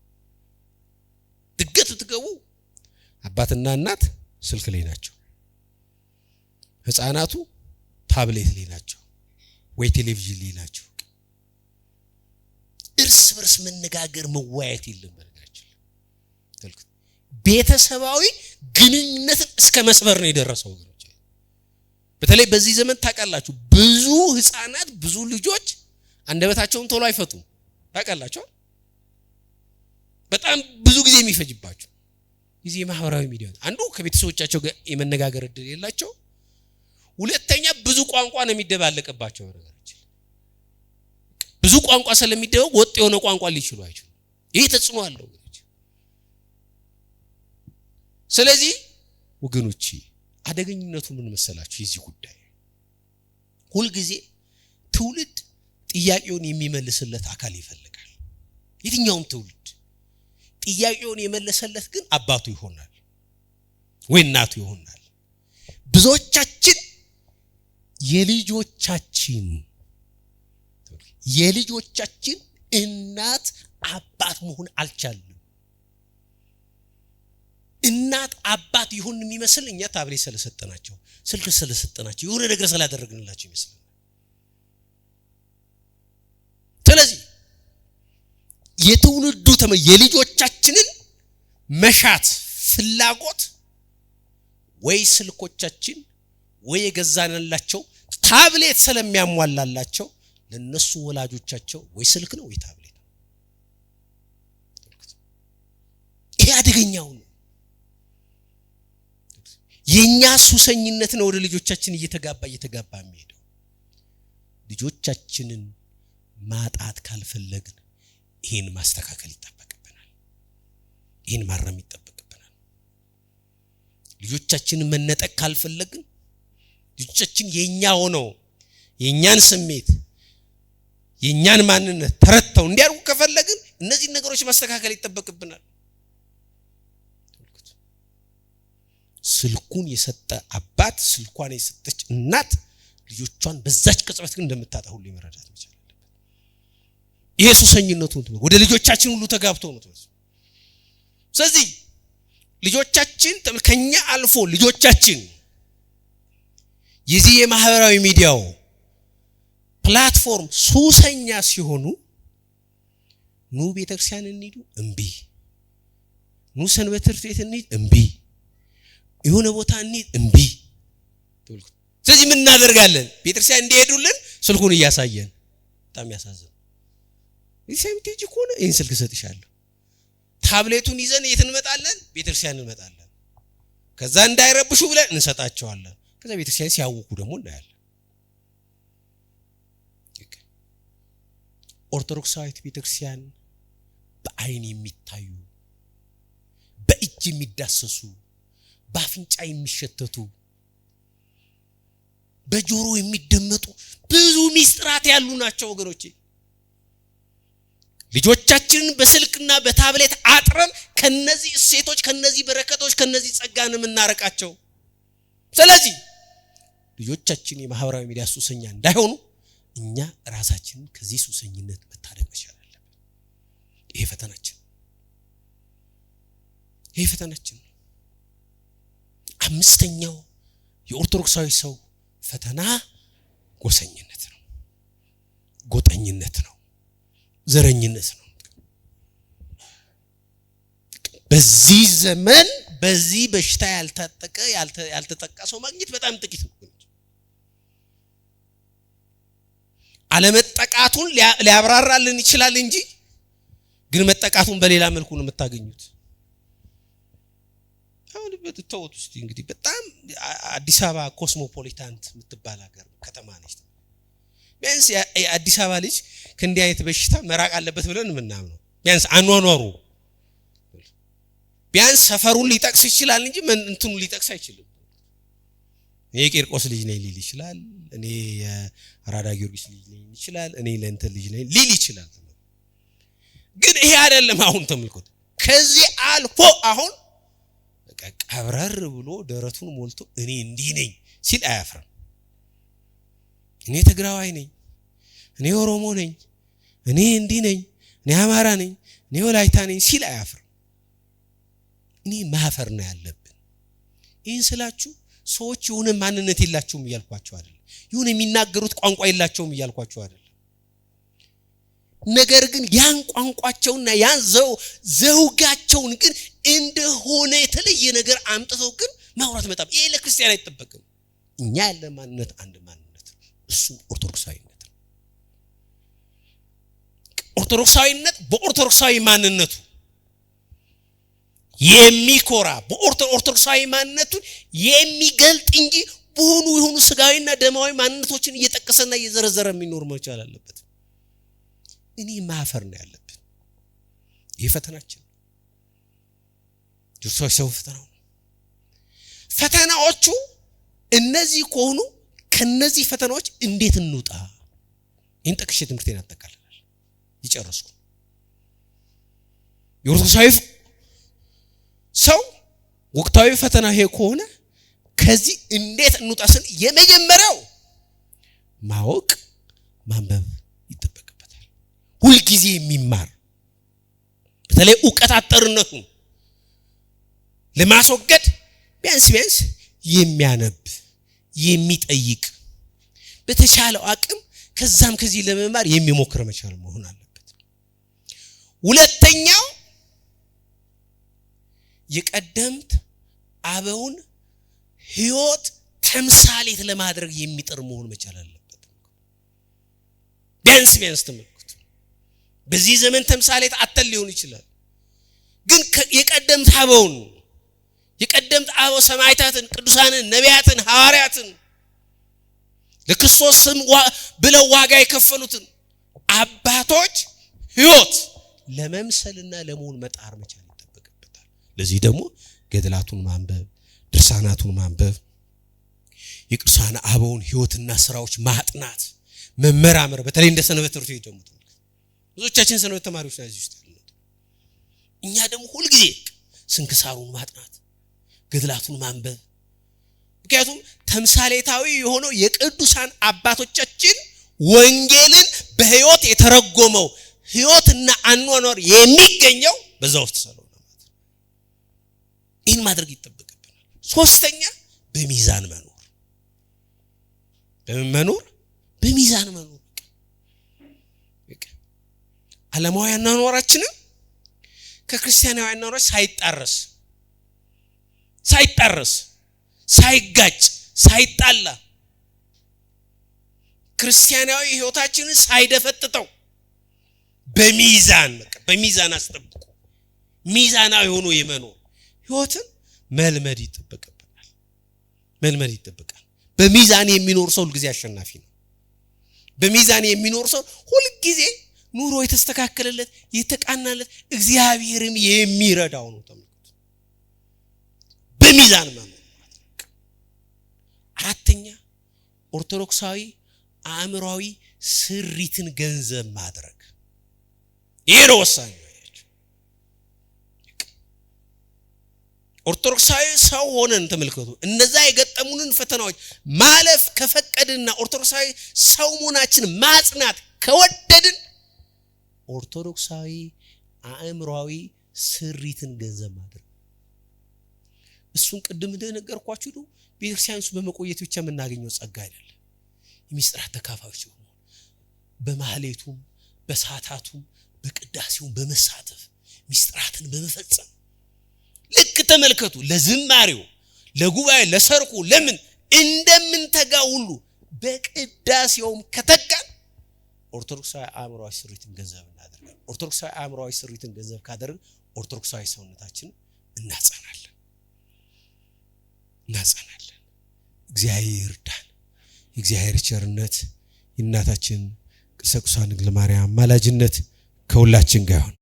Speaker 1: ድገት ትገቡ አባትና እናት ስልክ ላይ ናቸው፣ ህፃናቱ ታብሌት ላይ ናቸው ወይ ቴሌቪዥን ላይ ናቸው። እርስ በርስ መነጋገር መወያየት የለም። በነገራችን ላይ ቤተሰባዊ ግንኙነትን እስከ መስበር ነው የደረሰው ወገኖች። በተለይ በዚህ ዘመን ታውቃላችሁ ብዙ ህፃናት ብዙ ልጆች አንደበታቸውን ቶሎ አይፈቱም። ታውቃላችሁ በጣም ብዙ ጊዜ የሚፈጅባቸው ጊዜ ማህበራዊ ሚዲያ አንዱ ከቤተሰቦቻቸው ጋር የመነጋገር እድል የላቸው፣ ሁለተኛ ብዙ ቋንቋ ነው የሚደባለቅባቸው። ነገራችን ብዙ ቋንቋ ስለሚደባለቅ ወጥ የሆነ ቋንቋ ሊችሉ አይችሉም። ይሄ ተጽዕኖ አለው። ስለዚህ ወገኖቼ አደገኝነቱ ምን መሰላችሁ? የዚህ ጉዳይ ሁሉ ጊዜ ትውልድ ጥያቄውን የሚመልስለት አካል ይፈልጋል። የትኛውም ትውልድ ጥያቄውን የመለሰለት ግን አባቱ ይሆናል ወይ እናቱ ይሆናል። ብዙዎቻችን የልጆቻችን እናት አባት መሆን አልቻልንም። እናት አባት ይሁን የሚመስል እኛ ታብሌት ስለሰጠናቸው ስልክ ስለሰጠናቸው የሆነ ነገር ስላደረግንላቸው ይመስላል። ስለዚህ የትውልዱ የልጆቻችንን መሻት ፍላጎት ወይ ስልኮቻችን ወይ የገዛንላቸው ታብሌት ስለሚያሟላላቸው ለነሱ ወላጆቻቸው ወይ ስልክ ነው ወይ ታብሌት ነው። ይሄ አደገኛው ነው። የኛ ሱሰኝነት ነው ወደ ልጆቻችን እየተጋባ የሚሄደው። ልጆቻችንን ማጣት ካልፈለግን ይሄን ማስተካከል ይጠበቅብናል። ይሄን ማረም ይጠበቅብናል። ልጆቻችንን መነጠቅ ካልፈለግን ልጆቻችን የኛ ሆነው የኛን ስሜት የኛን ማንነት ተረተው እንዲያርጉ ከፈለግን እነዚህ ነገሮች ማስተካከል ይጠበቅብናል። ስልኩን የሰጠ አባት ስልኳን የሰጠች እናት ልጆቿን በዛች ቅጽበት ግን እንደምታጣ ሁሉ መረዳት መቻል አለበት። ይሄ ሱሰኝነቱ ወደ ልጆቻችን ሁሉ ተጋብቶ ነው። ስለዚህ ልጆቻችን ከኛ አልፎ ልጆቻችን የዚህ የማህበራዊ ሚዲያው ፕላትፎርም ሱሰኛ ሲሆኑ ኑ ቤተክርስቲያን እንሂዱ እምቢ፣ ኑ ሰንበት ትምህርት ቤት እንሂድ እምቢ፣ የሆነ ቦታ እንሂድ እምቢ። ስለዚህ ምን እናደርጋለን? ቤተክርስቲያን እንዲሄዱልን ስልኩን እያሳየን በጣም ያሳዝን። ይሰምቲጂ ኮነ ይሄን ስልክ ሰጥሻለሁ። ታብሌቱን ይዘን የት እንመጣለን? ቤተክርስቲያን እንመጣለን። ከዛ እንዳይረብሹ ብለን እንሰጣቸዋለን። ከዛ ቤተክርስቲያን ሲያውቁ ደግሞ እናያለን። ኦርቶዶክሳዊት ቤተክርስቲያን በአይን የሚታዩ በእጅ የሚዳሰሱ በአፍንጫ የሚሸተቱ በጆሮ የሚደመጡ ብዙ ሚስጥራት ያሉ ናቸው ወገኖቼ። ልጆቻችንን በስልክና በታብሌት አጥረን ከነዚህ እሴቶች ከነዚህ በረከቶች ከነዚህ ጸጋን የምናረቃቸው። ስለዚህ ልጆቻችን የማህበራዊ ሚዲያ ሱሰኛ እንዳይሆኑ እኛ ራሳችንን ከዚህ ሱሰኝነት መታደግ መቻል አለብን። ይሄ ፈተናችን። አምስተኛው የኦርቶዶክሳዊ ሰው ፈተና ጎሰኝነት ነው፣ ጎጠኝነት ነው፣ ዘረኝነት ነው። በዚህ ዘመን በዚህ በሽታ ያልተጠቀሰው ማግኘት በጣም ጥቂት ነው። አለመጠቃቱን ሊያብራራልን ይችላል እንጂ ግን መጠቃቱን በሌላ መልኩ ነው የምታገኙት። አሁን በተወት ውስጥ እንግዲህ በጣም አዲስ አበባ ኮስሞፖሊታንት የምትባል ሀገር ከተማ ነች። ቢያንስ የአዲስ አበባ ልጅ ከእንዲህ አይነት በሽታ መራቅ አለበት ብለን የምናምነው ቢያንስ አኗኗሩ ቢያንስ ሰፈሩን ሊጠቅስ ይችላል እንጂ እንትኑ ሊጠቅስ አይችልም። እኔ የቂርቆስ ልጅ ነኝ ሊል ይችላል፣ እኔ የአራዳ ጊዮርጊስ ልጅ ነኝ ይችላል፣ እኔ ለእንትን ልጅ ነኝ ሊል ይችላል። ግን ይሄ አይደለም። አሁን ተመልከቱ፣ ከዚህ አልፎ አሁን በቃ ቀብረር ብሎ ደረቱን ሞልቶ እኔ እንዲህ ነኝ ሲል አያፍርም። እኔ ትግራዋይ ነኝ፣ እኔ ኦሮሞ ነኝ፣ እኔ እንዲህ ነኝ፣ እኔ አማራ ነኝ፣ እኔ ወላይታ ነኝ ሲል አያፍርም። እኔ ማፈር ነው ያለብን። ይህን ስላችሁ ሰዎች የሆነ ማንነት የላቸውም እያልኳቸው አይደለም፣ የሆነ የሚናገሩት ቋንቋ የላቸውም እያልኳቸው አይደለም። ነገር ግን ያን ቋንቋቸውና ያን ዘውጋቸውን ግን እንደሆነ የተለየ ነገር አምጥተው ግን ማውራት መጣም ይሄ ለክርስቲያን አይጠበቅም። እኛ ያለ ማንነት አንድ ማንነት ነው፣ እሱ ኦርቶዶክሳዊነት ነው። ኦርቶዶክሳዊነት በኦርቶዶክሳዊ ማንነቱ የሚኮራ በኦርቶዶክሳዊ ማንነቱን የሚገልጥ እንጂ በሆኑ ስጋዊና ደማዊ ማንነቶችን እየጠቀሰና እየዘረዘረ የሚኖር መቻል አለበት። እኔ ማፈር ነው ያለብን። ይሄ ፈተናችን ሰው ፈተናው ፈተናዎቹ እነዚህ ከሆኑ ከነዚህ ፈተናዎች እንዴት እንውጣ? ይህን ጠቅሼ ትምህርቴን አጠቃልላለሁ። ይጨርስኩ። የኦርቶዶክሳዊ ሰው ወቅታዊ ፈተና ይሄ ከሆነ ከዚህ እንዴት እንውጣ ስን የመጀመሪያው ማወቅ ማንበብ ይጠበቅበታል። ሁሉ ጊዜ የሚማር በተለይ ዕውቀት አጠርነቱን ለማስወገድ ቢያንስ የሚያነብ የሚጠይቅ በተሻለው አቅም ከዛም ከዚህ ለመማር የሚሞክር መቻል መሆን አለበት። ሁለተኛው የቀደምት አበውን ሕይወት ተምሳሌት ለማድረግ የሚጥር መሆን መቻል አለበት። ቢያንስ ተመልከቱ፣ በዚህ ዘመን ተምሳሌት አተል ሊሆን ይችላል፣ ግን የቀደምት አበውን የቀደምት አበው ሰማዕታትን፣ ቅዱሳንን፣ ነቢያትን፣ ሐዋርያትን ለክርስቶስ ስም ብለው ዋጋ የከፈሉትን አባቶች ሕይወት ለመምሰልና ለመሆን መጣር መቻል ይጠበቅበታል። ለዚህ ደግሞ ገድላቱን ማንበብ፣ ድርሳናቱን ማንበብ፣ የቅዱሳን አበውን ሕይወትና ስራዎች ማጥናት፣ መመራመር። በተለይ እንደ ሰንበት ትምህርት ቤት ደግሞ ብዙዎቻችን ሰንበት ተማሪዎች ናቸው እዚህ ውስጥ ያሉት። እኛ ደግሞ ሁሉ ጊዜ ስንክሳሩን ማጥናት፣ ገድላቱን ማንበብ። ምክንያቱም ተምሳሌታዊ የሆነው የቅዱሳን አባቶቻችን ወንጌልን በሕይወት የተረጎመው ሕይወትና አኗኗር የሚገኘው በዛ ውስጥ ስለሆነ ማለት ነው። ይህን ማድረግ ይጠበቅብናል። ሶስተኛ በሚዛን መኖር። በሚዛን መኖር። ዓለማዊ አኗኗራችንን ከክርስቲያናዊ አኗኗር ሳይጣረስ ሳይጋጭ ሳይጣላ ክርስቲያናዊ ሕይወታችንን ሳይደፈጥጠው በሚዛን አስጠብቆ ሚዛናዊ ሆኖ የመኖር ሕይወትን መልመድ ይጠበቃል። በሚዛን የሚኖር ሰው ሁልጊዜ አሸናፊ ነው። በሚዛን የሚኖር ሰው ሁልጊዜ ኑሮ የተስተካከለለት የተቃናለት እግዚአብሔርም የሚረዳው ነው። ተመልከቱ፣ በሚዛን መኖር። አራተኛ ኦርቶዶክሳዊ አእምሯዊ ስሪትን ገንዘብ ማድረግ። ይሄ ነው ወሳኝ። ኦርቶዶክሳዊ ሰው ሆነን ተመልከቱ፣ እነዛ የገጠሙንን ፈተናዎች ማለፍ ከፈቀድና ኦርቶዶክሳዊ ሰው መሆናችን ማጽናት ከወደድን ኦርቶዶክሳዊ አእምሯዊ ስሪትን ገንዘብ ማድረግ። እሱን ቅድም እንደነገርኳችሁ ነው። ቤተክርስቲያን ውስጥ በመቆየት ብቻ የምናገኘው ጸጋ አይደለም። የሚስጥራት ተካፋዮች ሆኖ በማህሌቱም በሰዓታቱም በቅዳሴውም በመሳተፍ ሚስጥራትን በመፈጸም ልክ ተመልከቱ ለዝማሬው ለጉባኤ ለሰርኩ ለምን እንደምንተጋ ሁሉ በቅዳሴውም ከተጋን ኦርቶዶክሳዊ አእምሮአዊ ስሪትን ገንዘብ እናደርጋለን ኦርቶዶክሳዊ አእምሮአዊ ስሪትን ገንዘብ ካደረግን ኦርቶዶክሳዊ ሰውነታችን እናጸናለን እግዚአብሔር ይርዳን እግዚአብሔር ቸርነት እናታችን ቅድስት ቅዱሳን ድንግል ማርያም ማላጅነት ከሁላችን ጋር ይሁን